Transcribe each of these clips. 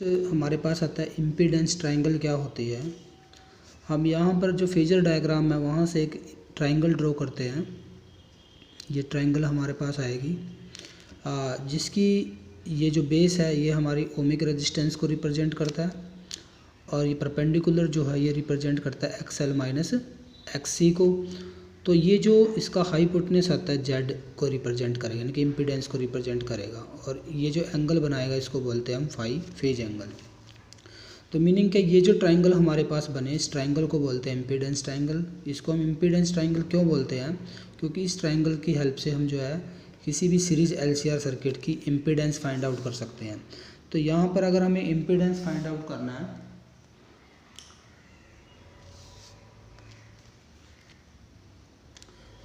हमारे पास आता है इम्पीडेंस ट्रायंगल क्या होती है। हम यहाँ पर जो फेजर डायग्राम है वहाँ से एक ट्रायंगल ड्रॉ करते हैं। ये ट्रायंगल हमारे पास आएगी जिसकी ये जो बेस है ये हमारी ओमिक रेजिस्टेंस को रिप्रेजेंट करता है और ये परपेंडिकुलर जो है ये रिप्रेजेंट करता है एक्स एल माइनस एक्स सी को। तो ये जो इसका हाइपोटेनस आता है जेड को रिप्रेजेंट करेगा, यानी कि इम्पीडेंस को रिप्रेजेंट करेगा, और ये जो एंगल बनाएगा इसको बोलते हैं हम फाई फेज एंगल। तो मीनिंग क्या, ये जो ट्रायंगल हमारे पास बने इस ट्रायंगल को बोलते हैं इम्पीडेंस ट्रायंगल। इसको हम इम्पीडेंस ट्रायंगल क्यों बोलते हैं, क्योंकि इस ट्रायंगल की हेल्प से हम जो है किसी भी सीरीज एलसीआर सर्किट की इम्पीडेंस फाइंड आउट कर सकते हैं। तो यहाँ पर अगर हमें इम्पीडेंस फाइंड आउट करना है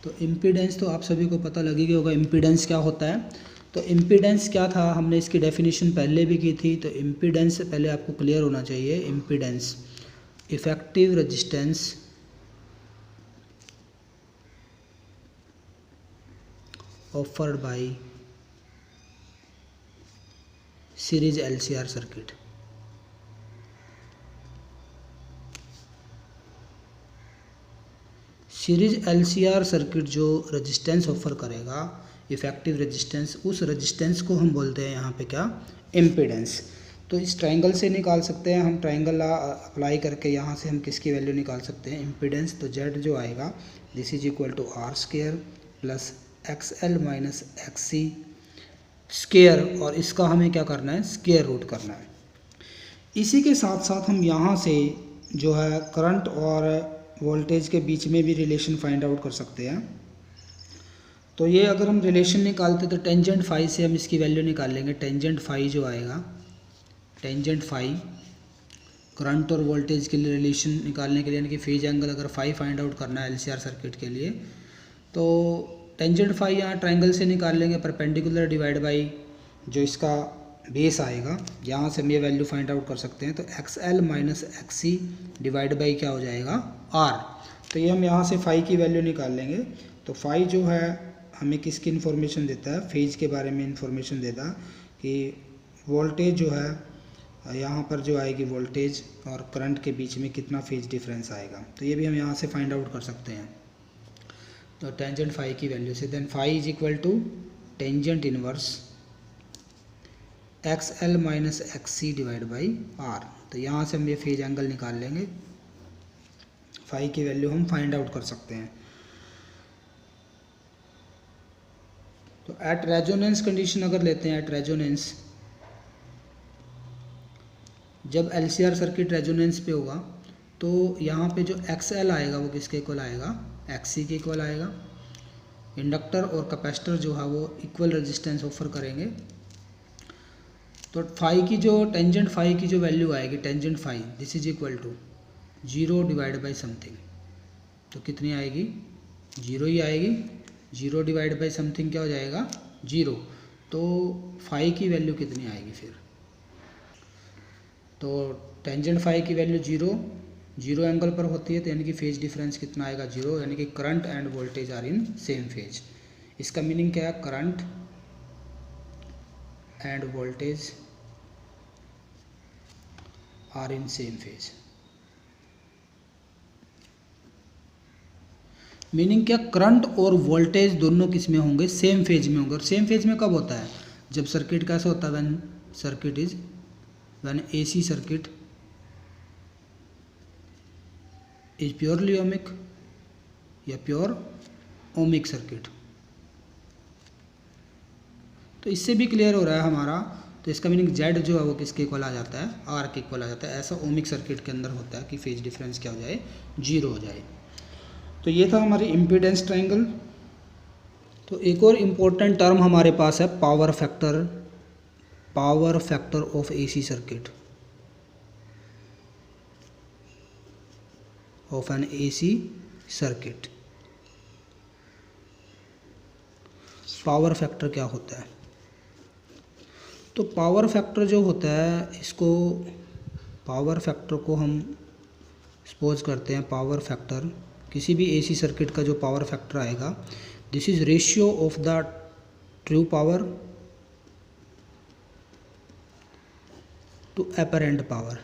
तो इम्पीडेंस तो आप सभी को पता लग ही होगा इम्पीडेंस क्या होता है। तो इम्पीडेंस क्या था, हमने इसकी डेफिनेशन पहले भी की थी। तो इम्पीडेंस से पहले आपको क्लियर होना चाहिए, impedance effective resistance offered by series LCR circuit. Series LCR circuit जो रेजिस्टेंस ऑफर करेगा इफेक्टिव रेजिस्टेंस, उस रेजिस्टेंस को हम बोलते हैं यहाँ पे क्या, इम्पीडेंस। तो इस ट्रायंगल से निकाल सकते हैं हम, ट्रायंगल अप्लाई करके यहाँ से हम किसकी वैल्यू निकाल सकते हैं, इम्पीडेंस। तो जेड जो आएगा this is equal to R square plus X L minus X C square, और इसका हमें क्या करना है, स्क्वायर रूट करना है। इसी के साथ साथ हम यहाँ से जो है करंट और वोल्टेज के बीच में भी रिलेशन फाइंड आउट कर सकते हैं। तो ये अगर हम रिलेशन निकालते तो टेंजेंट फाई से हम इसकी वैल्यू निकाल लेंगे। टेंजेंट फाई जो आएगा, टेंजेंट फाई करंट और वोल्टेज के लिए रिलेशन निकालने के लिए, यानी कि फेज एंगल अगर फाई फाइंड आउट करना है एलसीआर सर्किट के लिए, तो टेंजेंट फाई यहाँ ट्रायंगल से निकाल लेंगे, परपेंडिकुलर डिवाइड बाई जो इसका बेस आएगा, यहाँ से हम ये वैल्यू फाइंड आउट कर सकते हैं। तो X L minus X C divide by क्या हो जाएगा, आर। तो ये हम यहाँ से फाई की वैल्यू निकाल लेंगे। तो फाई जो है हमें किसकी इन्फॉर्मेशन देता है, फेज के बारे में इन्फॉर्मेशन देता है कि वोल्टेज जो है यहाँ पर जो आएगी वोल्टेज और करंट के बीच में कितना फेज डिफरेंस आएगा। तो ये भी हम यहाँ से फाइंड आउट कर सकते हैं। तो टेंजेंट फाई की वैल्यू से then phi is equal to tangent inverse X L minus X C divide by R. तो यहाँ से हम ये फेज एंगल निकाल लेंगे, फाई की वैल्यू हम फाइंड आउट कर सकते हैं। तो एट रेजोनेंस कंडीशन अगर लेते हैं, एट रेजोनेंस जब एलसीआर सर्किट रेजोनेंस पे होगा तो यहाँ पे जो एक्स एल आएगा वो किसके इक्वल आएगा, एक्स सी के इक्वल आएगा। इंडक्टर और कैपेसिटर जो है वो इक्वल रेजिस्टेंस ऑफर करेंगे। तो फाई की जो टेंजेंट फाई की जो वैल्यू आएगी, tangent phi this is equal to 0 divide by something. तो कितनी आएगी, 0 ही आएगी। 0 डिवाइड बाई समथिंग क्या हो जाएगा, 0। तो फाई की वैल्यू कितनी आएगी फिर, तो टेंजेंट फाई की वैल्यू 0 एंगल पर होती है, तो यानी कि फेज डिफरेंस कितना आएगा, 0, यानी कि current and voltage are in same phase. इसका मीनिंग क्या है, current and voltage are in same phase. Meaning क्या, करंट और वोल्टेज दोनों किस में होंगे, सेम फेज में होंगे। और सेम फेज में कब होता है, जब सर्किट कैसा होता है, when circuit is when AC circuit is purely ohmic या प्योर ओमिक सर्किट। तो इससे भी क्लियर हो रहा है हमारा। तो इसका मीनिंग जेड जो है वो किसके इक्वल आ जाता है, आर के इक्वल आ जाता है। ऐसा ओमिक सर्किट के अंदर होता है कि फेज डिफरेंस क्या हो जाए, 0 हो जाए। तो ये था हमारी इम्पीडेंस ट्रायंगल। तो एक और इम्पोर्टेंट टर्म हमारे पास है power factor, power factor of AC circuit, of N AC circuit. Power factor क्या होता है, तो पावर फैक्टर जो होता है इसको, पावर फैक्टर को हम सपोज करते हैं, पावर फैक्टर किसी भी एसी सर्किट का जो पावर फैक्टर आएगा, this is ratio of the true power to apparent power.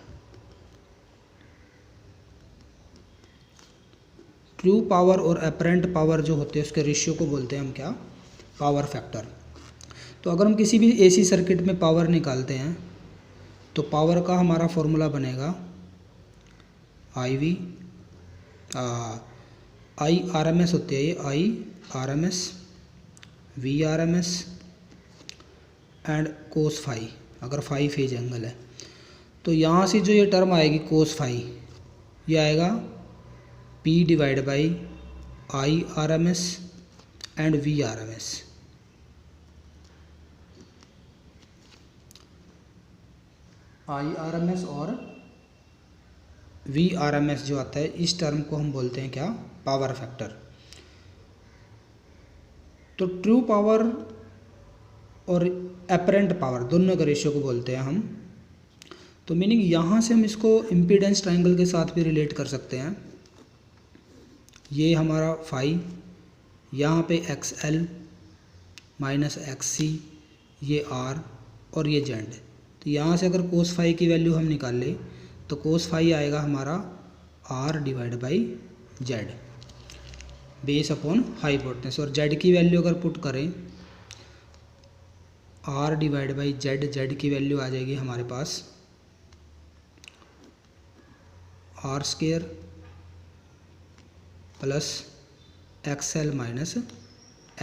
True power और एपरेंट पावर जो होते हैं उसके रेशियो को बोलते हैं हम क्या, पावर फैक्टर। तो अगर हम किसी भी एसी सर्किट में पावर निकालते हैं तो पावर का हमारा फॉर्मूला बनेगा आई आर एम एस होती है ये, I R M S, V R M S and cos phi, अगर फाई फेज एंगल है। तो यहाँ से जो ये टर्म आएगी कोस फाई, ये आएगा P divide by I R M S and V R M S. I R M S और वी आर एम एस जो आता है, इस टर्म को हम बोलते हैं क्या, पावर फैक्टर। तो ट्रू पावर और एपरेंट पावर दोनों के रेशियो को बोलते हैं हम। तो मीनिंग यहाँ से हम इसको इम्पीडेंस ट्रायंगल के साथ भी रिलेट कर सकते हैं। ये हमारा फाई, यहाँ पे एक्स एल माइनस एक्स सी, ये आर और ये जेड। तो यहाँ से अगर कोस फाई की वैल्यू हम निकाल लें तो कोस फाई आएगा हमारा R divide by Z base upon hypotenuse. और जेड की वैल्यू अगर पुट करें R divide by Z, Z की वैल्यू आ जाएगी हमारे पास R square plus X L minus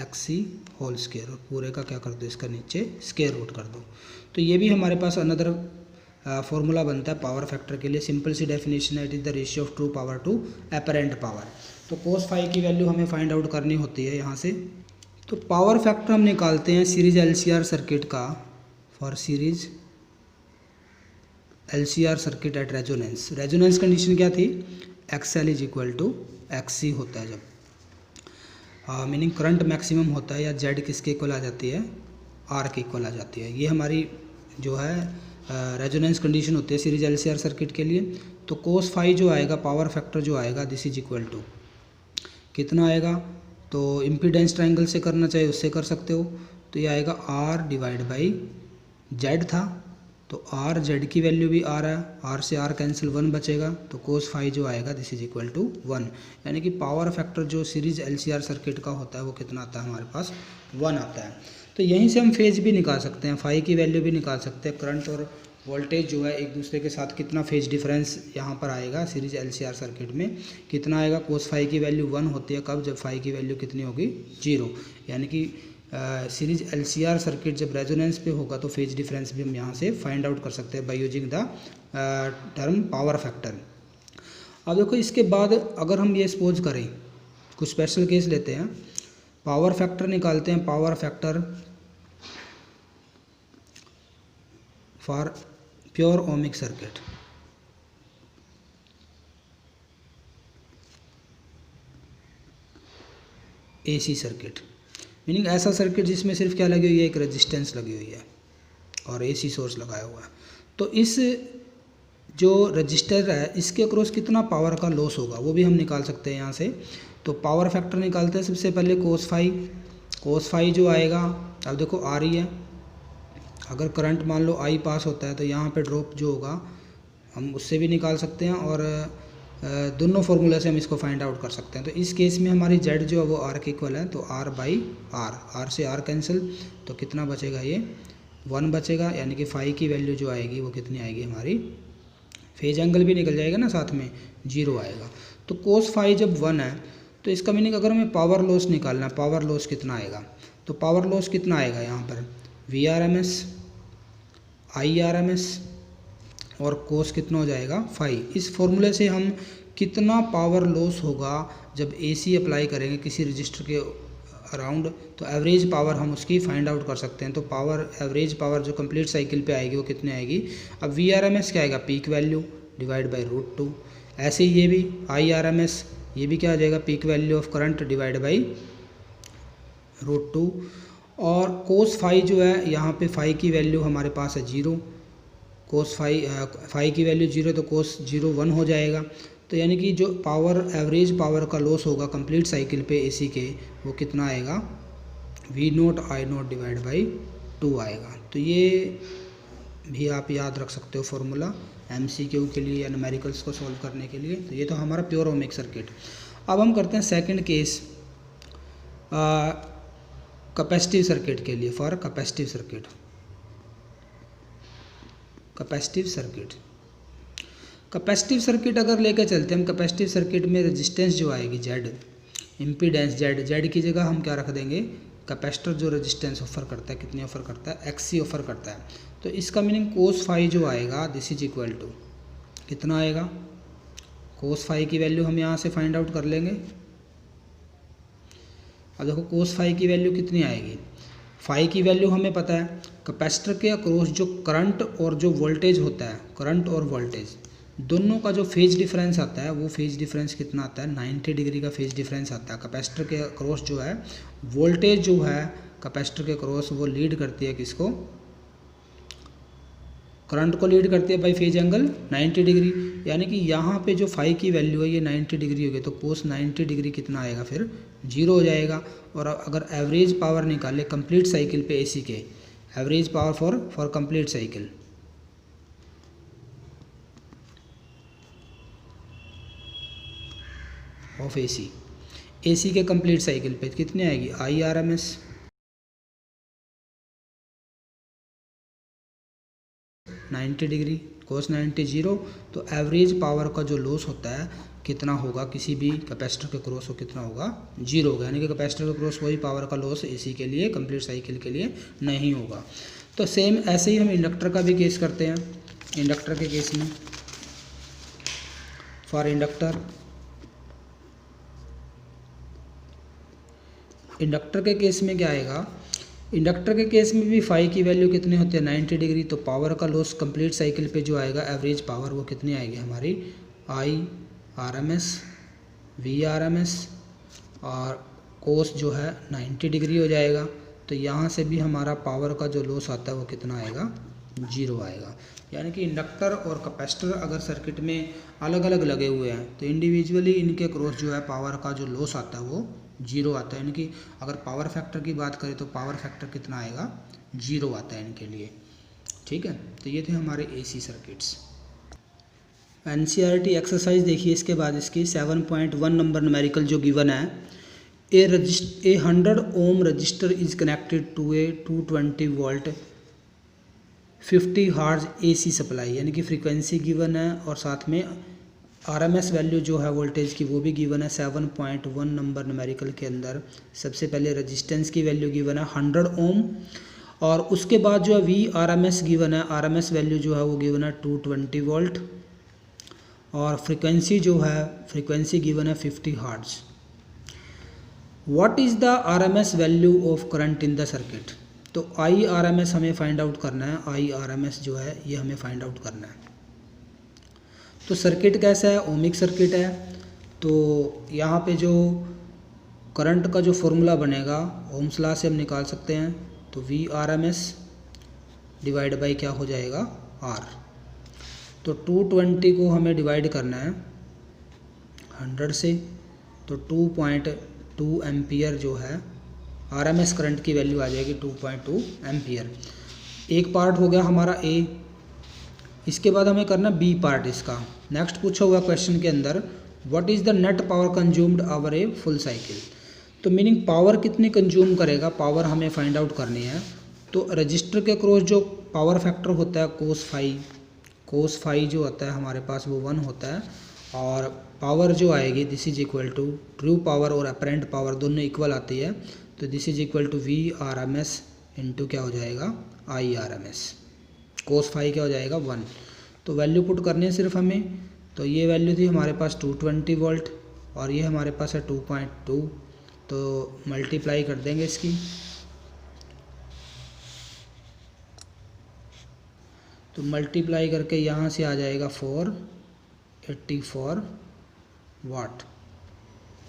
X C whole square, और पूरे का क्या कर दो, इसका नीचे स्क्वायर रूट कर दो। तो ये भी हमारे पास अनदर फॉर्मूला बनता है पावर फैक्टर के लिए। सिंपल सी डेफिनेशन है, it is the ratio of true power to apparent power. तो कोस फाई की वैल्यू हमें फाइंड आउट करनी होती है यहाँ से। तो पावर फैक्टर हम निकालते हैं सीरीज एलसीआर सर्किट का, for series LCR circuit at resonance. Resonance condition क्या थी, X L is equal to X C होता है जब, मीनिंग करंट मैक्सिमम होता है, या जेड किसके इक्वल आ जाती है, आर के इक्वल आ जाती है। ये हमारी जो है रेजोनेंस कंडीशन होती है सीरीज एलसीआर सर्किट के लिए। तो कोस फाई जो आएगा, पावर फैक्टर जो आएगा, दिस इज इक्वल टू कितना आएगा, तो इम्पीडेंस ट्रायंगल से करना चाहिए उससे कर सकते हो। तो ये आएगा आर डिवाइड बाई जेड था, तो आर जेड की वैल्यू भी आर है, आर से आर कैंसिल 1 बचेगा, तो कोस फाई जो आएगा दिस इज इक्वल टू 1। यानी कि पावर फैक्टर जो सीरीज एलसीआर सर्किट का होता है वो कितना आता है हमारे पास, 1 आता है। तो यहीं से हम फेज भी निकाल सकते हैं, फाई की वैल्यू भी निकाल सकते हैं। करंट और वोल्टेज जो है एक दूसरे के साथ कितना फेज डिफरेंस यहाँ पर आएगा सीरीज एलसीआर सर्किट में, कितना आएगा, कोस फाई की वैल्यू 1 होती है कब, जब फाई की वैल्यू कितनी होगी, 0। यानी कि सीरीज एलसीआर सर्किट जब रेजोनेंस पे होगा तो फेज डिफरेंस भी हम यहाँ से फाइंड आउट कर सकते हैं by using the term power factor. अब देखो इसके बाद अगर हम ये सपोज करें, कुछ स्पेशल केस लेते हैं, पावर फैक्टर निकालते हैं, power factor for pure ohmic circuit. AC circuit meaning ऐसा सर्किट जिसमें सिर्फ क्या लगी हुई है, एक रेजिस्टेंस लगी हुई है और एसी सोर्स लगाया हुआ है। तो इस जो रजिस्टर है इसके अक्रॉस कितना पावर का लॉस होगा वो भी हम निकाल सकते हैं यहाँ से। तो पावर फैक्टर निकालते हैं सबसे पहले कोस फाई जो आएगा, अब देखो आ रही है, अगर करंट मान लो आई पास होता है तो यहाँ पे ड्रॉप जो होगा हम उससे भी निकाल सकते हैं, और दोनों फार्मूला से हम इसको फाइंड आउट कर सकते हैं। तो इस केस में हमारी जेड जो है वो आर के इक्वल है, तो आर बाई आर से आर कैंसिल, तो कितना बचेगा, ये 1 बचेगा। यानी कि फाई की वैल्यू जो आएगी वो कितनी आएगी हमारी, फेज एंगल भी निकल जाएगा ना साथ में, 0 आएगा। तो कोस फाई जब 1 है तो इसका मीनिंग अगर हमें पावर लॉस निकालना है, पावर लॉस कितना आएगा, तो पावर लॉस कितना आएगा यहाँ पर, V R M S, I R M S और कोस कितना हो जाएगा, फाई। इस फॉर्मूले से हम कितना पावर लॉस होगा जब एसी अप्लाई करेंगे किसी रजिस्टर के अराउंड, तो एवरेज पावर हम उसकी फाइंड आउट कर सकते हैं। तो पावर, एवरेज पावर जो कंप्लीट साइकिल पे आएगी वो कितनी आएगी। अब वी आर एम एस क्या आएगा, पीक वैल्यू डिवाइड बाई √2। ऐसे ही ये भी आई आर एम एस, ये भी क्या आ जाएगा, peak value of current divide by √2। और कोस फाई जो है, यहाँ पे फाई की वैल्यू हमारे पास है 0, कोस फाई की वैल्यू 0, तो कोस 0 1 हो जाएगा। तो यानी कि जो पावर, एवरेज पावर का लॉस होगा कंप्लीट साइकिल पे एसी के, वो कितना आएगा, V0 I0 डिवाइड बाई 2 आएगा। तो ये भी आप याद रख सकते हो फॉर्मूला MCQ के लिए या न्यूमेरिकल्स को सॉल्व करने के लिए। तो ये तो हमारा प्योर ओमिक सर्किट। अब हम करते हैं सेकंड केस कैपेसिटिव सर्किट के लिए, for capacitive circuit. Capacitive circuit अगर लेकर चलते हैं हम, कैपेसिटिव सर्किट में रेजिस्टेंस जो आएगी Z, इम्पीडेंस Z की जगह हम क्या रख देंगे, कैपेसिटर जो रेजिस्टेंस ऑफर करता है, कितनी ऑफर करता है, XC ऑफर करता है। तो इसका मीनिंग कोस फाई जो आएगा दिस इज इक्वल टू कितना आएगा, कोस फाई की वैल्यू हम यहाँ से फाइंड आउट कर लेंगे। अब देखो कोस फाई की वैल्यू कितनी आएगी, फाई की वैल्यू हमें पता है, कैपेसिटर के अक्रॉस जो करंट और जो वोल्टेज होता है, करंट और वोल्टेज दोनों का जो फेज डिफरेंस आता है, वो फेज डिफरेंस कितना आता है, 90 डिग्री का फेज डिफरेंस आता है। कैपेसिटर के अक्रॉस जो है वोल्टेज जो है कैपेसिटर के अक्रॉस वो लीड करती है किसको, करंट को लीड करती है बाई फेज एंगल 90 डिग्री। यानी कि यहाँ पे जो फाई की वैल्यू है ये 90 डिग्री होगी, तो कोस 90 डिग्री कितना आएगा, फिर 0 हो जाएगा। और अगर एवरेज पावर निकाले कंप्लीट साइकिल पे AC के, average power for complete cycle, of AC के कंप्लीट साइकिल पे कितनी आएगी, IRMS 90 डिग्री, कोस 90 0। तो एवरेज पावर का जो लॉस होता है कितना होगा, किसी भी कैपेसिटर के क्रॉस हो कितना होगा, 0 होगा। यानी कि कैपेसिटर के क्रॉस कोई पावर का लॉस AC के लिए कंप्लीट साइकिल के लिए नहीं होगा। तो सेम ऐसे ही हम इंडक्टर का भी केस करते हैं। इंडक्टर के केस में फॉर इंडक्टर के केस में क्या आएगा, इंडक्टर के केस में भी फाई की वैल्यू कितनी होती है, 90 डिग्री। तो पावर का लॉस कंप्लीट साइकिल पे जो आएगा एवरेज पावर वो कितनी आएगी हमारी, IRMS VRMS, और कोस जो है 90 डिग्री हो जाएगा। तो यहाँ से भी हमारा पावर का जो लॉस आता है वो कितना आएगा, 0 आएगा। यानी कि इंडक्टर और कैपेसिटर अगर सर्किट में अलग अलग लगे हुए हैं तो इंडिविजुअली इनके क्रॉस जो है पावर का जो लॉस आता है वो 0 आता है। यानी कि अगर पावर फैक्टर की बात करें तो पावर फैक्टर कितना आएगा, 0 आता है इनके लिए। ठीक है, तो ये थे हमारे AC सर्किट्स। NCERT एक्सरसाइज देखिए इसके बाद इसकी 7.1 नंबर न्यूमेरिकल जो गिवन है, a 100 ohm resistor is connected to a 220 volt 50 hertz AC supply. यानी कि फ्रीक्वेंसी गिवन है और साथ में RMS वैल्यू जो है वोल्टेज की वो भी गिवन है 7.1 नंबर न्यूमेरिकल के अंदर। सबसे पहले रेजिस्टेंस की वैल्यू गिवन है 100 ओम, और उसके बाद जो है VRMS गिवन है, RMS वैल्यू जो है वो गिवन है 220 वोल्ट, और फ्रीक्वेंसी जो है फ्रीक्वेंसी गिवन है 50 hertz. What is the RMS value of current in the circuit. तो IRMS हमें फाइंड आउट करना है, IRMS जो है ये हमें फाइंड आउट करना है। तो सर्किट कैसा है, ओमिक सर्किट है। तो यहाँ पे जो करंट का जो फॉर्मूला बनेगा ओम्स लॉ से हम निकाल सकते हैं। तो VRMS डिवाइड बाई क्या हो जाएगा, R। तो 220 को हमें डिवाइड करना है 100 से, तो 2.2 एम्पियर जो है RMS करंट की वैल्यू आ जाएगी 2.2 एम्पियर। एक पार्ट हो गया हमारा A। इसके बाद हमें करना B पार्ट इसका। नेक्स्ट पूछा हुआ क्वेश्चन के अंदर what is the net power consumed over a full cycle. तो मीनिंग पावर कितनी कंज्यूम करेगा, पावर हमें फाइंड आउट करनी है। तो रजिस्टर के क्रॉस जो पावर फैक्टर होता है कोस फाई जो होता है हमारे पास वो 1 होता है, और पावर जो आएगी this is equal to true power और अपरेंट पावर दोनों इक्वल आती है। तो this is equal to VRMS into क्या हो जाएगा, IRMS। कोस फाई क्या हो जाएगा 1। तो वैल्यू पुट करनी है सिर्फ हमें। तो ये वैल्यू थी हमारे पास 220 वोल्ट और ये हमारे पास है 2.2। तो मल्टीप्लाई कर देंगे इसकी। तो मल्टीप्लाई करके यहाँ से आ जाएगा 484 वाट।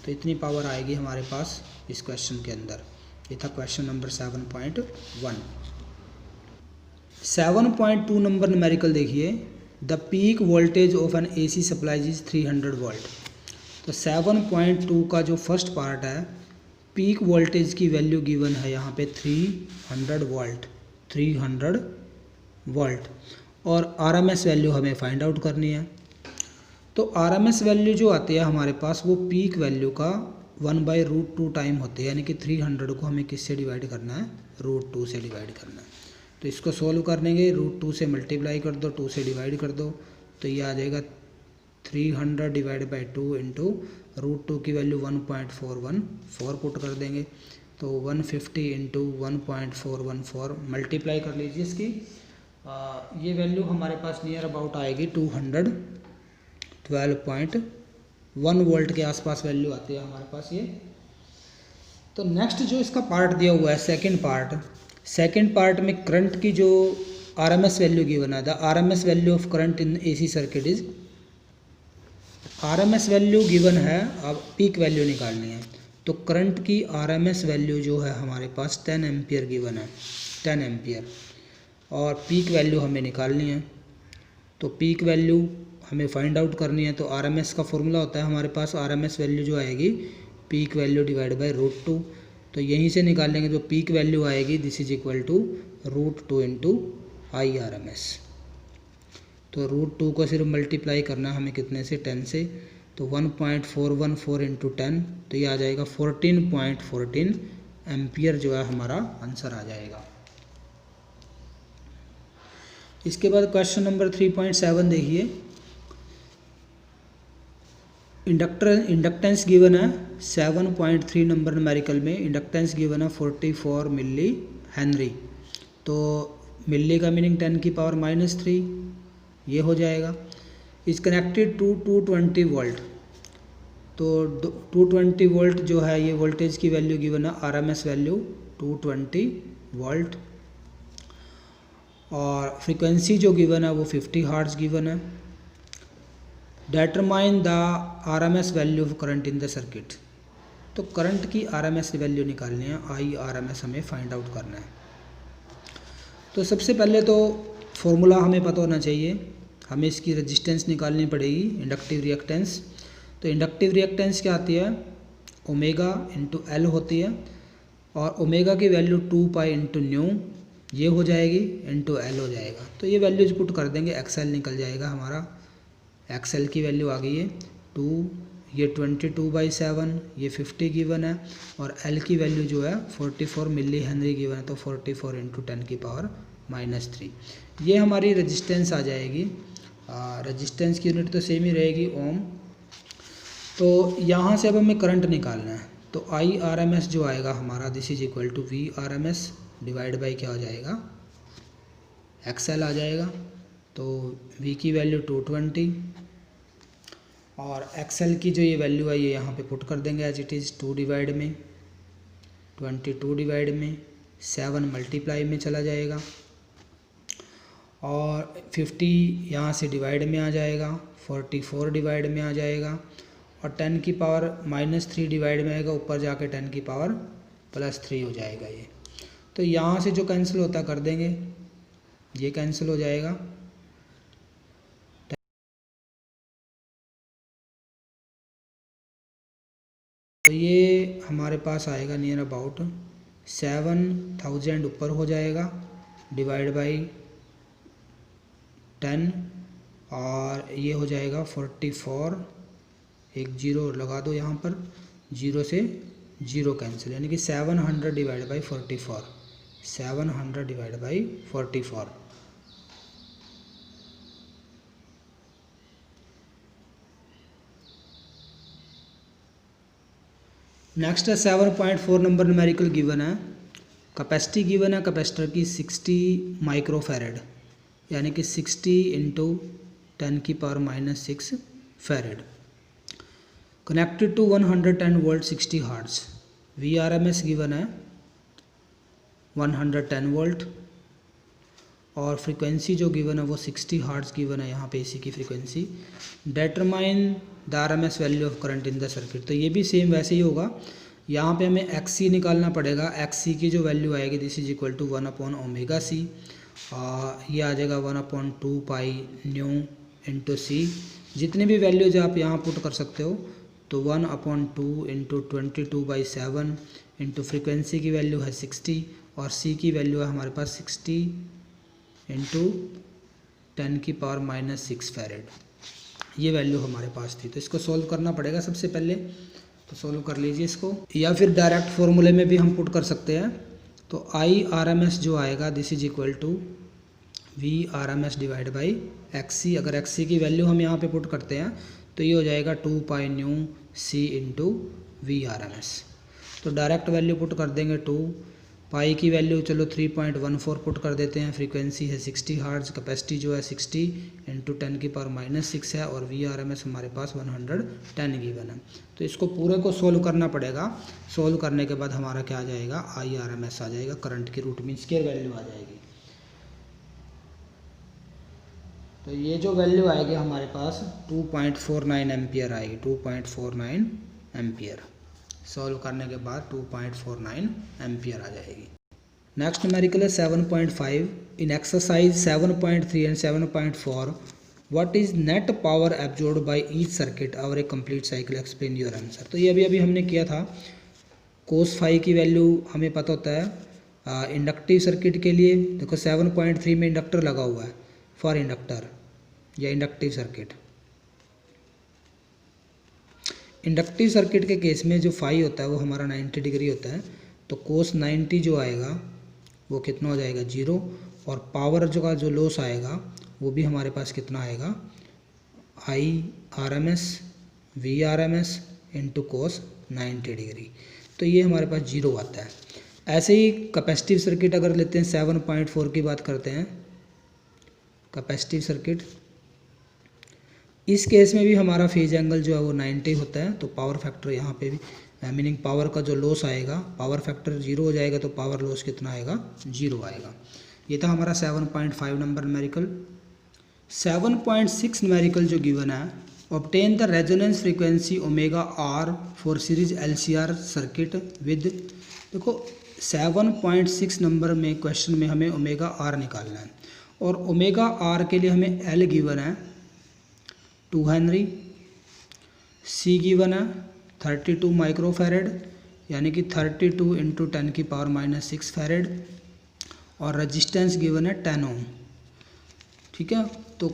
तो इतनी पावर आएगी हमारे पास इस क्वेश्चन के अंदर। ये था क्वेश्चन नंबर 7.1। 7.2 नंबर न्यूमेरिकल देखिए, the peak voltage of an AC supply is 300 volt. तो 7.2 का जो फर्स्ट पार्ट है, पीक वोल्टेज की वैल्यू गिवन है यहाँ पे 300 वोल्ट। 300 वोल्ट, और आरएमएस वैल्यू हमें फाइंड आउट करनी है। तो आरएमएस वैल्यू जो आती है हमारे पास वो पीक वैल्यू का 1/√2 टाइम होती है, यानी कि 300 को हमें किससे डिवाइड करना है, √2 से डिवाइड करना है। तो इसको सोल्व करने के √2 से मल्टीप्लाई कर दो, 2 से डिवाइड कर दो, तो ये आ जाएगा 300 डिवाइड बाई 2 इंटू √2 की वैल्यू 1.414 पुट कर देंगे, तो 150 इंटू 1.414 मल्टीप्लाई कर लीजिए इसकी। ये वैल्यू हमारे पास नियर अबाउट आएगी 212.1 वोल्ट के आसपास वैल्यू आती है हमारे पास ये। तो नेक्स्ट जो इसका पार्ट दिया हुआ है सेकंड पार्ट में करंट की जो आरएमएस वैल्यू गिवन है, the RMS value of current in AC circuit is, RMS value given है, अब पीक वैल्यू निकालनी है। तो करंट की आरएमएस वैल्यू जो है हमारे पास 10 एम्पियर गिवन है, 10 एम्पियर, और पीक वैल्यू हमें निकालनी है। तो पीक वैल्यू हमें फाइंड आउट करनी है। तो आरएमएस का फॉर्मूला होता है हमारे पास, आरएमएस वैल्यू जो आएगी पीक वैल्यू डिवाइड बाय √2, तो यहीं से निकालेंगे। जो पीक वैल्यू आएगी this is equal to √2 into IRMS। तो √2 को सिर्फ मल्टीप्लाई करना है हमें कितने से, 10 से, तो 1.414 इंटू 10, तो ये आ जाएगा 14.14 एम्पियर जो है हमारा आंसर आ जाएगा। इसके बाद क्वेश्चन नंबर 3.7 देखिए, इंडक्टेंस गिवन है 7.3 नंबर न्यूमेरिकल में, इंडक्टेंस गिवन है 44 मिली हेनरी। तो मिली का मीनिंग 10 की पावर -3, ये हो जाएगा। इज कनेक्टेड टू 220 वोल्ट, तो 220 वोल्ट जो है ये वोल्टेज की वैल्यू गिवन है, आरएमएस वैल्यू 220 वोल्ट, और फ्रीक्वेंसी जो गिवन है वो 50 हर्ट्ज गिवन है। Determine the RMS value of current in the circuit, तो करंट की आरएमएस वैल्यू निकालनी है, IRMS हमें फाइंड आउट करना है। तो सबसे पहले तो फॉर्मूला हमें पता होना चाहिए, हमें इसकी रेजिस्टेंस निकालनी पड़ेगी, इंडक्टिव रिएक्टेंस। तो इंडक्टिव रिएक्टेंस क्या आती है, ओमेगा इंटू L होती है, और ओमेगा की वैल्यू 2π इंटू न्यू ये हो जाएगी, इंटू L हो जाएगा। तो ये वैल्यूज पुट कर देंगे, XL निकल जाएगा हमारा, XL की वैल्यू आ गई है 2, ये 22/7, ये 50 गिवन है, और L की वैल्यू जो है 44 मिली हेनरी गिवन है, तो 44 इंटू 10 की पावर -3, ये हमारी रेजिस्टेंस आ जाएगी। रेजिस्टेंस की यूनिट तो सेम ही रहेगी, ओम। तो यहाँ से अब हमें करंट निकालना है, तो IRMS जो आएगा हमारा this is equal to VRMS divide by क्या हो जाएगा, XL आ जाएगा। तो V की वैल्यू 220, और XL की जो ये वैल्यू है ये यहाँ पे पुट कर देंगे एज इट इज़, 2 डिवाइड में 22 डिवाइड में 7 मल्टीप्लाई में चला जाएगा, और 50 यहाँ से डिवाइड में आ जाएगा, 44 डिवाइड में आ जाएगा, और 10 की पावर -3 डिवाइड में आएगा, ऊपर जाके 10 की पावर +3 हो जाएगा ये। तो यहाँ से जो कैंसिल होता कर देंगे, ये कैंसिल हो जाएगा, तो ये हमारे पास आएगा नियर अबाउट 7000 ऊपर हो जाएगा, डिवाइड बाई 10, और ये हो जाएगा 44, एक जीरो लगा दो यहाँ पर, जीरो से जीरो कैंसिल, यानी कि 700 divide by 44, 700 divide by 44। Next है 7.4 नंबर न्यूमेरिकल गिवन है, कैपेसिटी गिवन है कैपेसिटर की 60 माइक्रोफैरड, यानी कि 60 इंटू 10 की power -6 farad, connected to 110 volt 60 hertz. VRMS given है 110 वोल्ट, और फ्रीक्वेंसी जो गिवन है वो 60 हर्ट्ज गिवन है यहाँ पे AC की frequency. Determine the RMS value of current in the circuit, तो ये भी सेम वैसे ही होगा, यहाँ पे हमें XC निकालना पड़ेगा। XC की जो वैल्यू आएगी this is equal to 1/ωc, ये आ जाएगा 1/2π न्यू इंटू C। जितने भी वैल्यूज आप यहाँ पुट कर सकते हो, तो 1/2 इंटू 22/7 इंटू फ्रिक्वेंसी की वैल्यू है 60, और C की वैल्यू है हमारे पास 60 इंटू 10⁻⁻6 फैरेड, ये वैल्यू हमारे पास थी। तो इसको सॉल्व करना पड़ेगा सबसे पहले, तो सॉल्व कर लीजिए इसको, या फिर डायरेक्ट फॉर्मूले में भी हम पुट कर सकते हैं। तो IRMS जो आएगा this is equal to VRMS divide by XC। अगर XC की वैल्यू हम यहाँ पे पुट करते हैं तो ये हो जाएगा 2π/c इंटू VRMS। तो डायरेक्ट वैल्यू पुट कर देंगे 2 पाई की वैल्यू चलो 3.14 पुट कर देते हैं। फ्रीक्वेंसी है 60 हर्ट्ज, कैपेसिटी जो है 60 इंटू 10⁻⁻6 है, और VRMS हमारे पास 110 गिवन है। तो इसको पूरे को सोल्व करना पड़ेगा। सोल्व करने के बाद हमारा क्या आ जाएगा, IRMS आ जाएगा, करंट की रूट मीन स्क्वायर वैल्यू आ जाएगी। तो ये जो वैल्यू आएगी हमारे पास 2.49 एम्पियर आएगी, 2.49 एम्पियर। सॉल्व करने के बाद 2.49 एम्पियर आ जाएगी। नेक्स्ट न्यूमेरिकल है 7.5। In exercise 7.3 and 7.4 what is net power absorbed by each circuit over a complete cycle, explain your answer. तो ये अभी हमने किया था। कोस फाई की वैल्यू हमें पता होता है इंडक्टिव सर्किट के लिए। देखो 7.3 में इंडक्टर लगा हुआ है, फॉर इंडक्टर या इंडक्टिव सर्किट। इंडक्टिव सर्किट के केस में जो फाई होता है वो हमारा 90 डिग्री होता है। तो कोस 90 जो आएगा वो कितना हो जाएगा, 0। और पावर जो का जो लॉस आएगा वो भी हमारे पास कितना आएगा, IRMS VRMS into cos 90 degree. तो ये हमारे पास 0 आता है। ऐसे ही कैपेसिटिव सर्किट अगर लेते हैं 7.4 की बात करते हैं, कैपेसिटिव सर्किट, इस केस में भी हमारा फेज एंगल जो है वो 90 होता है। तो पावर फैक्टर यहाँ पे भी मीनिंग पावर का जो लॉस आएगा, पावर फैक्टर 0 हो जाएगा, तो पावर लॉस कितना आएगा, 0 आएगा। ये था हमारा 7.5 नंबर न्यूमेरिकल। 7.6 न्यूमेरिकल जो गिवन है, obtain the resonance frequency omega R for series LCR circuit with. देखो 7.6 नंबर में क्वेश्चन में हमें ओमेगा R निकालना है, और ओमेगा R के लिए हमें L गिवन है 2 हेनरी, C गिवन है 32 माइक्रोफैरेड यानी कि 32 इंटू 10⁻⁻6 फैरेड, और रजिस्टेंस गिवन है 10 ओम। ठीक है, तो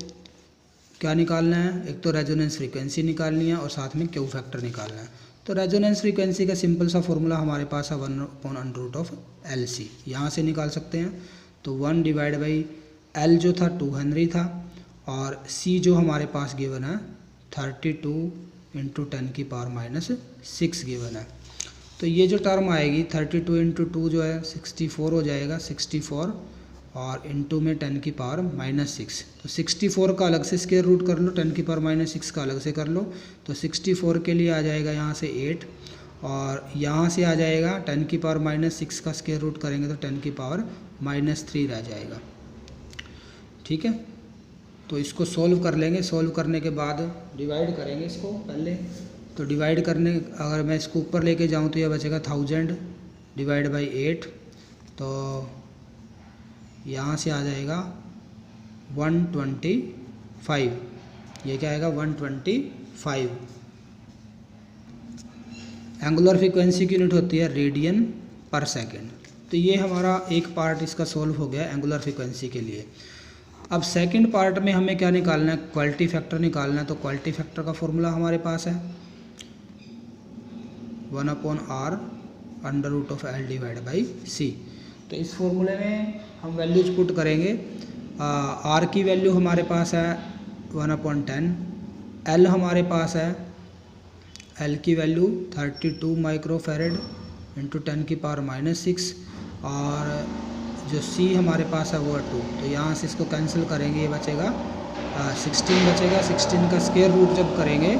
क्या निकालना है, एक तो रेजोनेंस फ्रीक्वेंसी निकालनी है और साथ में क्यू फैक्टर निकालना है। तो रेजोनेंस फ्रीक्वेंसी का सिंपल सा फॉर्मूला हमारे पास है 1/√LC, यहाँ से निकाल सकते हैं। तो 1 डिवाइड बाई L जो था 2 हेनरी था, और C जो हमारे पास गिवन है 32 इंटू 10⁻⁻6 गिवन है। तो ये जो टर्म आएगी 32 इंटू 2 जो है 64 हो जाएगा, 64 और इंटू में 10⁻⁻6। तो 64 का अलग से स्क्वायर रूट कर लो, 10⁻⁻6 का अलग से कर लो। तो 64 के लिए आ जाएगा यहाँ से 8, और यहाँ से आ जाएगा 10⁻⁻6 का स्क्वायर रूट करेंगे तो 10⁻⁻3 रह जाएगा। ठीक है, तो इसको सॉल्व कर लेंगे। सॉल्व करने के बाद डिवाइड करेंगे इसको पहले। तो डिवाइड करने, अगर मैं इसको ऊपर लेके जाऊँ तो यह बचेगा 1000 डिवाइड बाई 8, तो यहाँ से आ जाएगा 125। ये क्या आएगा, 125। एंगुलर फ्रीक्वेंसी की यूनिट होती है रेडियन पर सेकेंड। तो ये हमारा एक पार्ट इसका सॉल्व हो गया एंगुलर फ्रीक्वेंसी के लिए। अब सेकंड पार्ट में हमें क्या निकालना है, क्वालिटी फैक्टर निकालना है। तो क्वालिटी फैक्टर का फॉर्मूला हमारे पास है 1/R √L divide by C। तो इस फॉर्मूले में हम वैल्यूज पुट करेंगे। R की वैल्यू हमारे पास है 1/10, L हमारे पास है, L की वैल्यू 32 माइक्रोफैरेड इंटू 10⁻⁻6, और जो C हमारे पास है वो है 2। तो यहाँ से इसको कैंसिल करेंगे, ये बचेगा 16 बचेगा। 16 का स्क्वायर रूट जब करेंगे,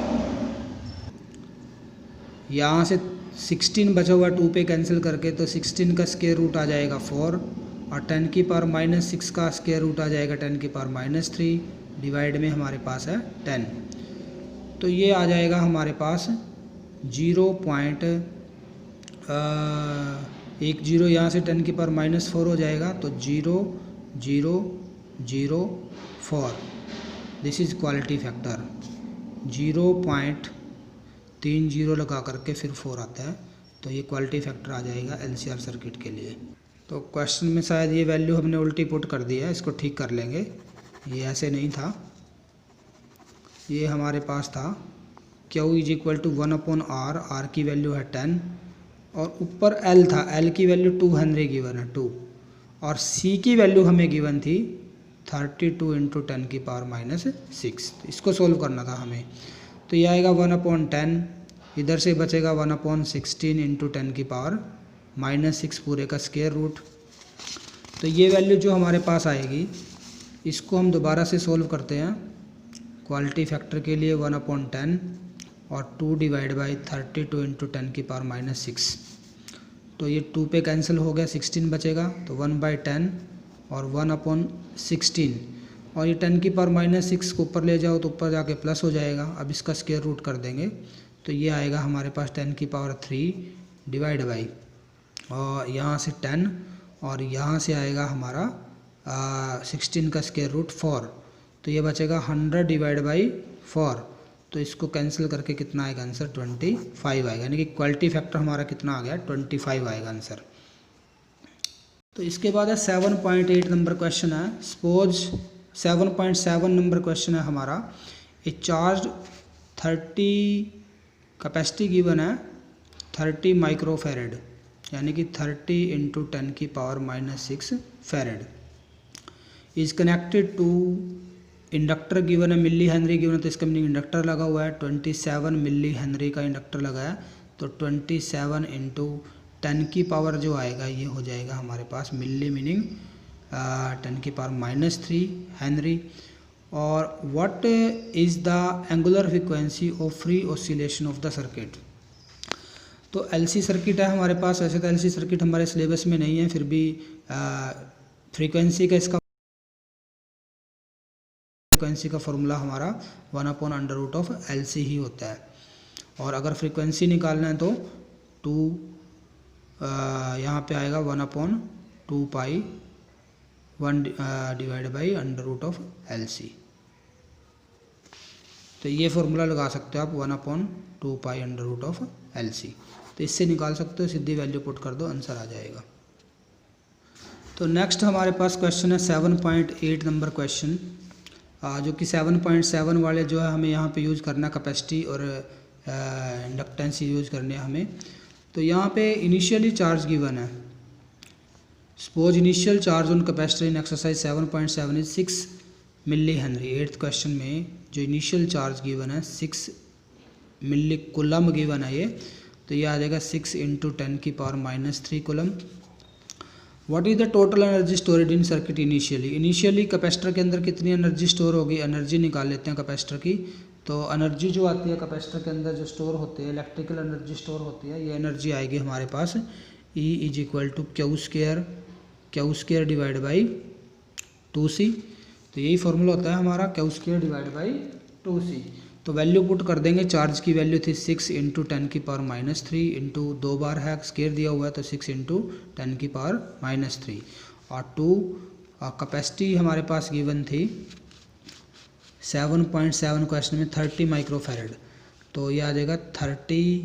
यहाँ से 16 बचा हुआ 2 पे कैंसिल करके, तो 16 का स्क्वायर रूट आ जाएगा 4, और 10⁻⁻6 का स्क्वायर रूट आ जाएगा 10⁻⁻3, डिवाइड में हमारे पास है 10। तो ये आ जाएगा हमारे पास 0.10, यहाँ से 10⁻⁻4 हो जाएगा, तो 0.004। This is quality factor. 0.30 लगा करके फिर 4 आता है, तो ये क्वालिटी फैक्टर आ जाएगा LCR सर्किट के लिए। तो क्वेश्चन में शायद ये वैल्यू हमने उल्टी पुट कर दी है, इसको ठीक कर लेंगे। ये ऐसे नहीं था, ये हमारे पास था Q is equal to 1/R, R की वैल्यू है 10 और ऊपर L था, L की वैल्यू 2 हेनरी गिवन है 2, और C की वैल्यू हमें गिवन थी 32 × 10⁻⁻6। तो इसको सोल्व करना था हमें। तो ये आएगा 1/10, इधर से बचेगा 1/16 × 10⁻⁻6 पूरे का स्क्वायर रूट। तो ये वैल्यू जो हमारे पास आएगी, इसको हम दोबारा से सोल्व करते हैं। क्वालिटी फैक्टर के लिए 1/10 और 2 डिवाइड बाई 32 × 10⁻⁻6। तो ये 2 पे कैंसिल हो गया, 16 बचेगा, तो 1/10 और 1/16, और ये 10⁻⁻6 को ऊपर ले जाओ तो ऊपर जाके प्लस हो जाएगा। अब इसका स्क्वायर रूट कर देंगे तो ये आएगा हमारे पास 10⁻³ डिवाइड बाई, और यहाँ से 10 और यहाँ से आएगा हमारा 16 का स्क्वायर रूट 4, तो ये बचेगा 100 डिवाइड बाई 4। तो इसको कैंसिल करके कितना आएगा आंसर? 25 आएगा, यानी कि क्वालिटी फैक्टर हमारा कितना आ गया? 25 आएगा आंसर। तो इसके बाद है 7.8 नंबर क्वेश्चन है। सपोज 7.7 नंबर क्वेश्चन है हमारा। ए चार्ज 30 कैपेसिटी गिवन है 30 माइक्रोफेरेड, यानी कि 30 × 10⁻⁻6 farad is connected to inductor given है मिली हेनरी गिवन है, तो इसका मीनिंग इंडक्टर लगा हुआ है 27 मिली हेनरी का इंडक्टर लगा है। तो 27 × 10 की पावर जो आएगा ये हो जाएगा हमारे पास मिली, मीनिंग 10⁻³ हेनरी। और what is the angular frequency of free oscillation of the circuit. तो एलसी सर्किट है हमारे पास। वैसे तो एलसी सर्किट हमारे सिलेबस में नहीं है, फिर भी फ्रीक्वेंसी का इसका फ्रीक्वेंसी का फॉर्मूला हमारा 1/√LC ही होता है। और अगर फ्रीक्वेंसी निकालना है तो 2 यहाँ पे आएगा 1/2π 1 डिवाइड बाई √LC। तो ये फॉर्मूला लगा सकते हो आप 1/2π √LC। तो इससे निकाल सकते हो, सीधी वैल्यू पुट कर दो, आंसर आ जाएगा। तो नेक्स्ट हमारे पास क्वेश्चन है 7.8 नंबर क्वेश्चन, जो कि 7.7 वाले जो है हमें यहाँ पे यूज़ करना है कैपेसिटी और इंडक्टेंस यूज़ करने हैं हमें। तो यहाँ पे इनिशियली चार्ज गिवन है। Suppose initial charge on capacitor in exercise 7.7 is 6 milli henry. 8th question में जो इनिशियल चार्ज गिवन है 6 मिली कूलम गिवन है ये, तो ये आ जाएगा 6 × 10⁻³ coulomb. What is the total energy storeyed in circuit initially. Initially capacitor के अंदर कितनी एनर्जी स्टोर होगी, एनर्जी निकाल लेते हैं कैपेसिटर की। तो एनर्जी जो आती है कैपेसिटर के अंदर जो स्टोर होती है, इलेक्ट्रिकल एनर्जी स्टोर होती है, ये एनर्जी आएगी हमारे पास E is equal to Q² divide by 2C। तो यही फॉर्मूला होता है हमारा Q² डिवाइड बाई 2C। तो वैल्यू पुट कर देंगे। चार्ज की वैल्यू थी 6 × 10⁻³ इंटू 2 बार है, स्क्वायर दिया हुआ है तो 6 × 10⁻³ और 2 कैपेसिटी हमारे पास गिवन थी 7.7 क्वेश्चन में 30 माइक्रोफेरेड। तो ये आ जाएगा 30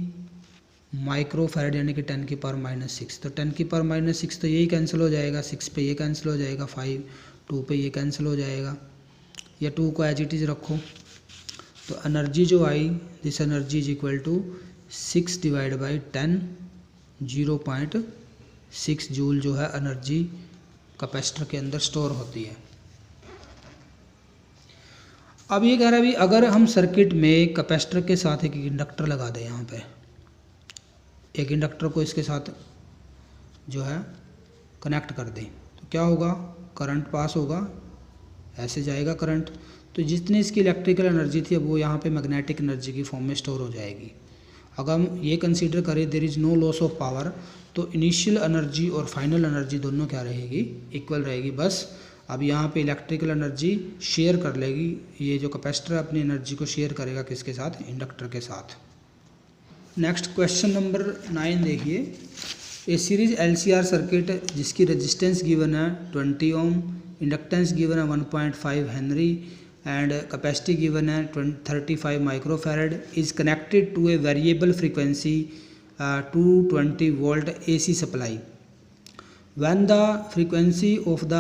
माइक्रोफेरेड यानी कि 10⁻⁻6। तो 10⁻⁻6 तो यही कैंसिल हो जाएगा, 6 पे ये कैंसिल हो जाएगा, 5 2 पे ये कैंसिल हो जाएगा, या 2 को एज इट इज़ रखो। तो एनर्जी जो आई, this energy is equal to 6 divide by 10, 0.6 joule जो है एनर्जी कैपेसिटर के अंदर स्टोर होती है। अब ये कह रहा है भी अगर हम सर्किट में कैपेसिटर के साथ एक इंडक्टर लगा दें, यहाँ पे एक इंडक्टर को इसके साथ जो है कनेक्ट कर दें, तो क्या होगा? करंट पास होगा, ऐसे जाएगा करंट। तो जितनी इसकी इलेक्ट्रिकल एनर्जी थी अब वो यहाँ पे मैग्नेटिक एनर्जी की फॉर्म में स्टोर हो जाएगी। अगर हम ये कंसीडर करें there is no loss of power, तो इनिशियल एनर्जी और फाइनल एनर्जी दोनों क्या रहेगी? इक्वल रहेगी। बस अब यहाँ पे इलेक्ट्रिकल एनर्जी शेयर कर लेगी, ये जो कैपेसिटर अपनी एनर्जी को शेयर करेगा किसके साथ? इंडक्टर के साथ। नेक्स्ट क्वेश्चन नंबर 9 देखिए। ए सीरीज LCR सर्किट जिसकी रेजिस्टेंस गिवन है 20 ओम, इंडक्टेंस गिवन है 1.5 हेनरी एंड कैपेसिटी गिवन है 35 microfarad is connected to a variable frequency 220 volt AC supply. When the frequency of the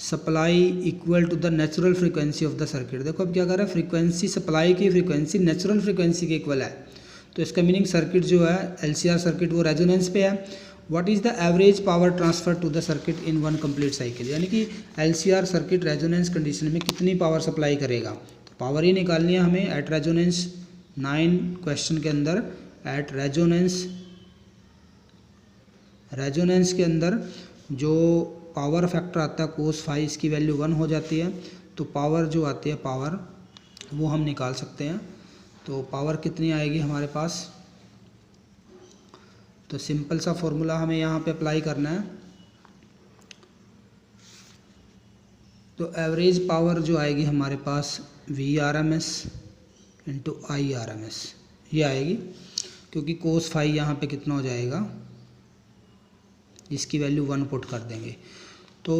supply equal to the natural frequency of the circuit. देखो अब क्या कर रहा है, frequency supply की frequency natural frequency के equal है, तो इसका मीनिंग सर्किट जो है LCR सर्किट वो रेजोनेंस पे है। What is the average power transfer to the circuit in one complete cycle, यानी कि LCR सर्किट रेजोनेंस कंडीशन में कितनी पावर सप्लाई करेगा, तो पावर ही निकालनी है हमें एट रेजोनेंस। 9 क्वेश्चन के अंदर एट रेजोनेंस के अंदर जो पावर फैक्टर आता है cos फाई, इसकी वैल्यू 1 हो जाती है, तो पावर जो आती है पावर वो हम निकाल सकते हैं। तो पावर कितनी आएगी हमारे पास, तो सिंपल सा फॉर्मूला हमें यहाँ पे अप्लाई करना है। तो एवरेज पावर जो आएगी हमारे पास VRMS इंटू IRMS ये आएगी, क्योंकि cos फाई यहाँ पे कितना हो जाएगा, इसकी वैल्यू 1 पुट कर देंगे। तो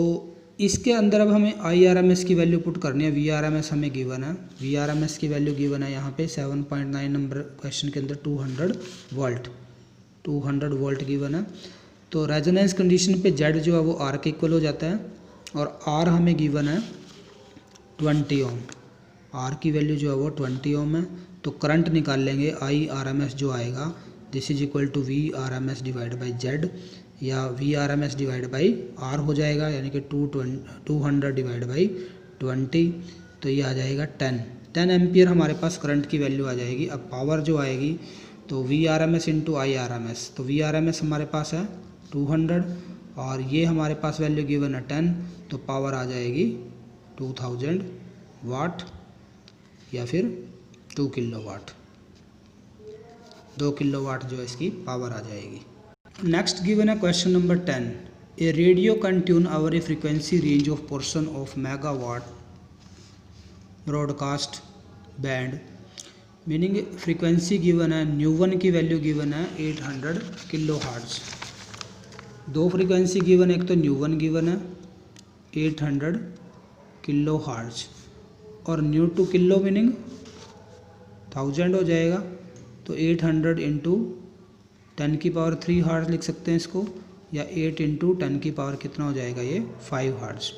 इसके अंदर अब हमें IRMS की वैल्यू पुट करनी है। VRMS हमें गिवन है, VRMS की वैल्यू गिवन है यहाँ पे 7.9 नंबर क्वेश्चन के अंदर 200 वोल्ट गिवन है। तो रेजोनेंस कंडीशन पे Z जो है वो R के इक्वल हो जाता है, और R हमें गिवन है 20 ओम, R की वैल्यू जो है वो 20 ओम है। तो करंट निकाल लेंगे, IRMS जो आएगा this is equal to VRMS divide by Z, या VRMS डिवाइड बाई R हो जाएगा, यानी कि 200 डिवाइड बाई 20, तो ये आ जाएगा 10 एम्पियर हमारे पास करंट की वैल्यू आ जाएगी। अब पावर जो आएगी तो VRMS इंटू IRMS, तो VRMS हमारे पास है 200 और ये हमारे पास वैल्यू गिवन है 10, तो पावर आ जाएगी 2000 वाट या फिर 2 किलोवाट, 2 किलोवाट जो इसकी पावर आ जाएगी। नेक्स्ट गिवन है question number 10, A radio can tune our A frequency range of portion of megawatt broadcast band, meaning frequency given है, न्यू1 की वैल्यू गिवन है 800 किलो हार्ट्ज। दो फ्रीक्वेंसी गिवन है, एक तो न्यू1 गिवन है 800 किलो हार्ट्ज और न्यू2 किलो मीनिंग 1000 हो जाएगा, तो 800 इंटू 10 की पावर 3 हार्ट्ज लिख सकते हैं इसको, या 8 इंटू 10 की पावर कितना हो जाएगा ये 5 हार्ट्ज।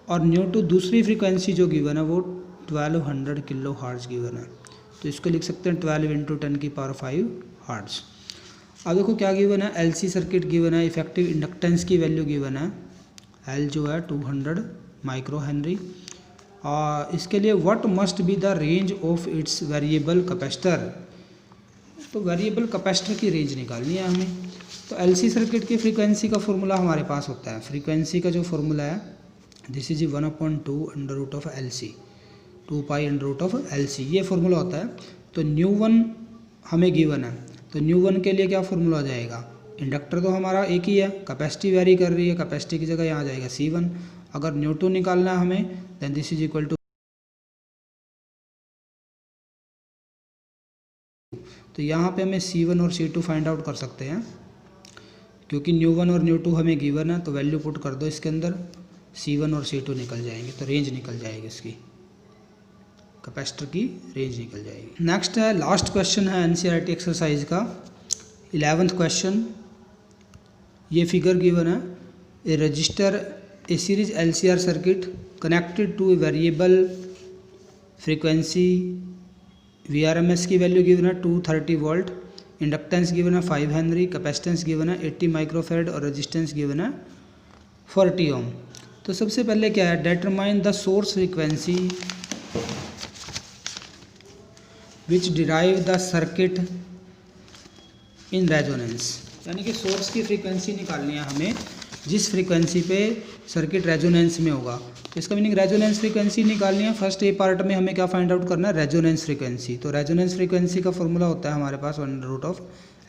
और न्यू2 दूसरी फ्रीक्वेंसी जो गिवन है वो 1200 किलो हार्ट्ज गिवन है, तो इसको लिख सकते हैं 12 इंटू 10 की पावर 5 हार्ट्ज। अब देखो क्या गिवन है, LC सर्किट गिवन है, इफेक्टिव इंडक्टेंस की वैल्यू गिवन है, L जो है 200 माइक्रो हेनरी, और इसके लिए what must be the range of its variable capacitor, तो वेरिएबल कैपेसिटर की रेंज निकालनी है हमें। तो LC सर्किट की फ्रीक्वेंसी का फॉर्मूला हमारे पास होता है, फ्रीक्वेंसी का जो फॉर्मूला है this is 1/2 under root of LC, 2 pi under root of LC, ये फॉर्मूला होता है। तो न्यू1 हमें गिवन है, तो न्यू1 के लिए क्या फॉर्मूला हो जाएगा, इंडक्टर तो हमारा एक ही है, कैपेसिटी वेरी कर रही है, कैपेसिटी की जगह यहाँ आ जाएगा C1। अगर न्यू2 निकालना है हमें then this is equal to, तो यहाँ पे हमें C1 और C2 फाइंड आउट कर सकते हैं, क्योंकि न्यू1 और न्यू2 हमें गिवन है, तो वैल्यू पुट कर दो इसके अंदर, C1 और C2 निकल जाएंगे, तो रेंज निकल जाएगी इसकी, कैपेसिटर की रेंज निकल जाएगी। नेक्स्ट है, लास्ट क्वेश्चन है NCERT एक्सरसाइज का 11th क्वेश्चन, ये फिगर गिवन है, a resistor a series LCR circuit connected to a variable frequency, VRMS की वैल्यू गिवन है 230 वोल्ट, इंडक्टेंस गिवन है 5 हेनरी, कैपेसिटेंस गिवन है 80 माइक्रोफेरेड और रेजिस्टेंस गिवन है 40 ओम। तो सबसे पहले क्या है, determine the source frequency which derive the circuit in resonance, यानी कि सोर्स की फ्रीक्वेंसी निकालनी है हमें जिस फ्रीक्वेंसी पे सर्किट रेजोनेंस में होगा। तो इसका मीनिंग रेजोनेंस फ्रीक्वेंसी निकालनी है। फर्स्ट ए पार्ट में हमें क्या फाइंड आउट करना है, रेजोनेंस फ्रीक्वेंसी। तो रेजोनेंस फ्रीक्वेंसी का फॉर्मूला होता है हमारे पास under root of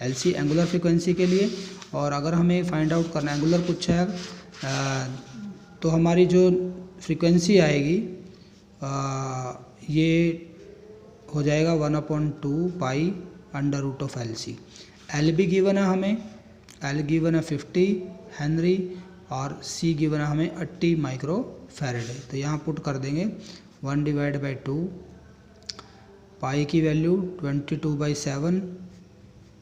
LC angular frequency के लिए, और अगर हमें फाइंड आउट करना है एंगुलर पूछा है तो हमारी जो फ्रीक्वेंसी आएगी ये हो जाएगा 1/2 pi under root of LC। L भी गिवन है हमें, L गिवन है 50 हेनरी और C गिवन है हमें 80 माइक्रो फैरेड। तो यहाँ पुट कर देंगे 1/2, पाई की वैल्यू 22/7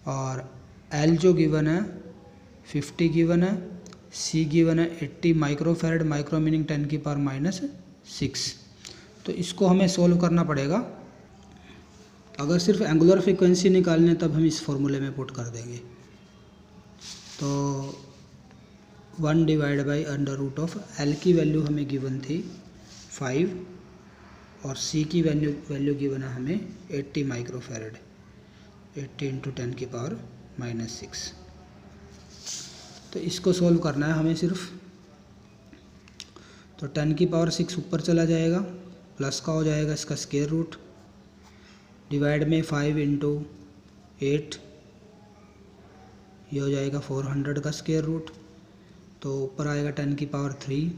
और L जो गिवन है 50 गिवन है, सी गिवन है 80 माइक्रोफैरड, माइक्रो मीनिंग 10⁻⁻⁶। तो इसको हमें सोल्व करना पड़ेगा। अगर सिर्फ एंगुलर फ्रीक्वेंसी निकालनी है तब हम इस फॉर्मूले में पुट कर देंगे। तो 1 डिवाइड बाई √, एल की वैल्यू हमें गिवन थी 5 और सी की वैल्यू गिवन है हमें 80 माइक्रोफैरड, 80 × 10⁻⁻⁶। तो इसको सोल्व करना है हमें सिर्फ। तो 10⁻⁶ ऊपर चला जाएगा, प्लस का हो जाएगा इसका स्क्वायर रूट, डिवाइड में 5 × 8, ये हो जाएगा 400 का स्क्वायर रूट। तो ऊपर आएगा 10⁻³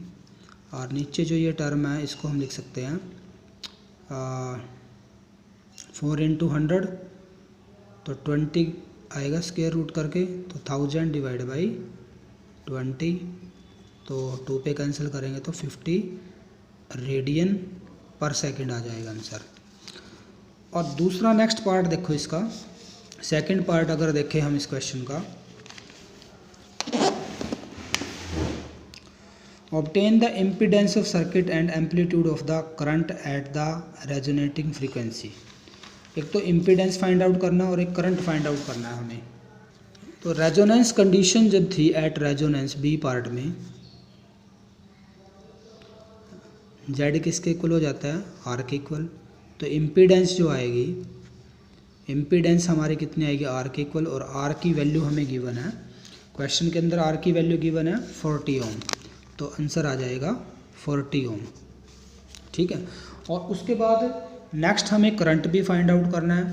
और नीचे जो ये टर्म है इसको हम लिख सकते हैं 4 × 100, तो 20 आएगा स्क्वायर रूट करके, तो 1000 डिवाइड बाई 20, तो 2 पे कैंसिल करेंगे तो 50 रेडियन पर सेकंड आ जाएगा आंसर। और दूसरा नेक्स्ट पार्ट देखो इसका, सेकंड पार्ट अगर देखें हम इस क्वेश्चन का, obtain the impedance of circuit and amplitude of the current at the resonating frequency. एक तो इम्पीडेंस फाइंड आउट करना और एक करंट फाइंड आउट करना है हमें। तो रेजोनेंस कंडीशन जब थी एट रेजोनेंस बी पार्ट में, जेड किसके इक्वल हो जाता है, आर के इक्वल। तो इम्पीडेंस जो आएगी, इम्पीडेंस हमारी कितनी आएगी, आर के इक्वल, और आर की वैल्यू हमें गिवन है क्वेश्चन के अंदर, आर की वैल्यू गिवन है 40 ओम। तो आंसर आ जाएगा 40 ओम। ठीक है। और उसके बाद नेक्स्ट हमें करंट भी फाइंड आउट करना है।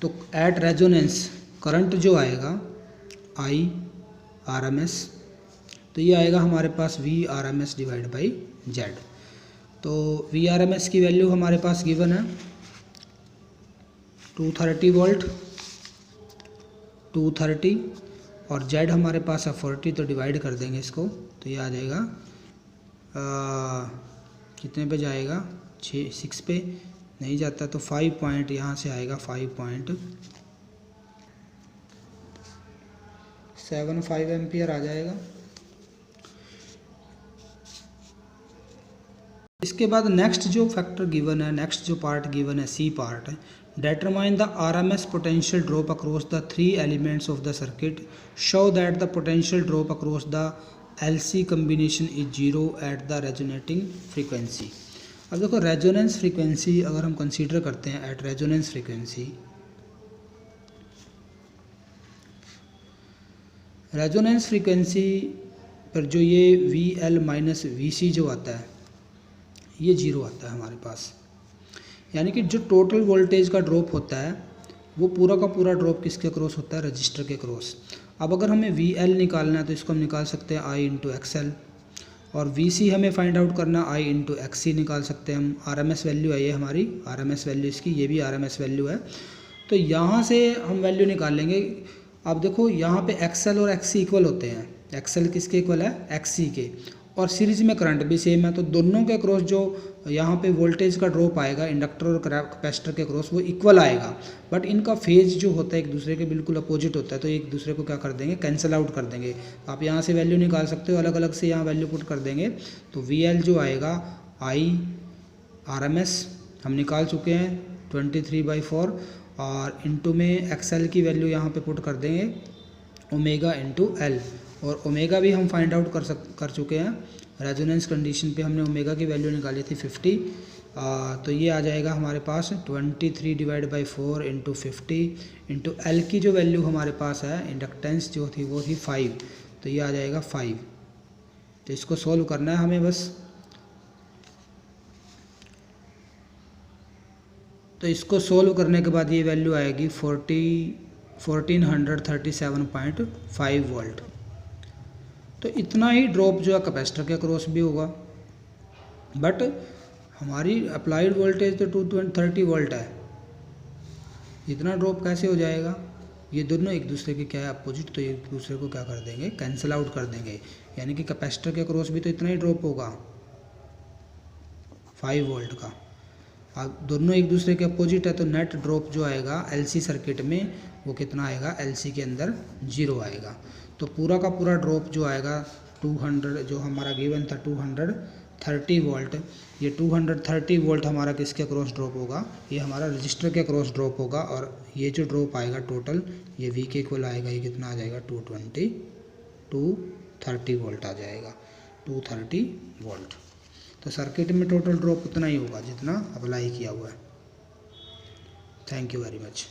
तो एट रेजोनेंस करंट जो आएगा आई आर एम एस, तो ये आएगा हमारे पास V R M S divide by Z. तो वी आर एम एस की वैल्यू हमारे पास गिवन है 230 वोल्ट, 230, और जेड हमारे पास है 40, तो डिवाइड कर देंगे इसको, तो ये आ जाएगा कितने पे जाएगा, 6 पे नहीं जाता, तो 5 पॉइंट यहाँ से आएगा 5.75 एम्पियर आ जाएगा। इसके बाद नेक्स्ट जो फैक्टर गिवन है, नेक्स्ट जो पार्ट गिवन है सी पार्ट है, determine the RMS potential drop across the 3 elements of the circuit, show that the potential drop across the LC combination is 0 at the resonating frequency। अब देखो resonance frequency अगर हम consider करते हैं at resonance frequency, resonance frequency पर जो ये VL minus VC जो आता है ये 0 आता है हमारे पास, यानी कि जो टोटल वोल्टेज का ड्रॉप होता है वो पूरा का पूरा ड्रॉप किसके क्रॉस होता है, रजिस्टर के क्रॉस। अब अगर हमें VL निकालना है तो इसको हम निकाल सकते हैं I × XL, और VC हमें फाइंड आउट करना I × XC निकाल सकते हैं हम। RMS वैल्यू है ये हमारी, RMS वैल्यू इसकी, ये भी RMS वैल्यू है, तो यहाँ से हम वैल्यू निकाल लेंगे। अब देखो यहाँ पे XL और XC इक्वल होते हैं, XL किसके इक्वल है, XC के, और सीरीज में करंट भी सेम है, तो दोनों के क्रॉस जो यहाँ पे वोल्टेज का ड्रॉप आएगा इंडक्टर और कैपेसिटर के क्रॉस वो इक्वल आएगा, बट इनका फेज जो होता है एक दूसरे के बिल्कुल अपोजिट होता है, तो एक दूसरे को क्या कर देंगे, कैंसिल आउट कर देंगे। आप यहाँ से वैल्यू निकाल सकते हो, अलग अलग से यहाँ वैल्यू पुट कर देंगे, तो VL जो आएगा I RMS हम निकाल चुके हैं 23/4, और इनटू में XL की वैल्यू यहाँ पे पुट कर देंगे ओमेगा × L, और ओमेगा भी हम फाइंड आउट कर चुके हैं। रेजोनेंस कंडीशन पे हमने ओमेगा की वैल्यू निकाली थी 50, तो ये आ जाएगा हमारे पास 23/4 × 50 × L की जो वैल्यू हमारे पास है, इंडक्टेंस जो थी वो थी 5, तो ये आ जाएगा 5। तो इसको सॉल्व करना है हमें बस। तो इसको सॉल्व करने के बाद ये वैल्यू आएगी 1437.5 वोल्ट। तो इतना ही ड्रॉप जो है कैपेसिटर के क्रॉस भी होगा, बट हमारी अप्लाइड वोल्टेज तो 230 वोल्ट है, इतना ड्रॉप कैसे हो जाएगा। ये दोनों एक दूसरे के क्या है, अपोजिट, तो एक दूसरे को क्या कर देंगे, कैंसिल आउट कर देंगे, यानी कि कैपेसिटर के क्रॉस भी तो इतना ही ड्रॉप होगा 5 वोल्ट का। अब दोनों एक दूसरे के अपोजिट है, तो नेट ड्रॉप जो आएगा LC सर्किट में वो कितना आएगा, LC के अंदर 0 आएगा। तो पूरा का पूरा ड्रॉप जो आएगा 200 जो हमारा गिवन था 230 वोल्ट, ये 230 वोल्ट हमारा किसके क्रॉस ड्रॉप होगा, ये हमारा रजिस्टर के क्रॉस ड्रॉप होगा। और ये जो ड्रॉप आएगा टोटल, ये V के इक्वल आएगा, ये कितना आ जाएगा 230 वोल्ट आ जाएगा, 230 वोल्ट। तो सर्किट में टोटल ड्रॉप उतना ही होगा जितना अप्लाई किया हुआ है। Thank you very much.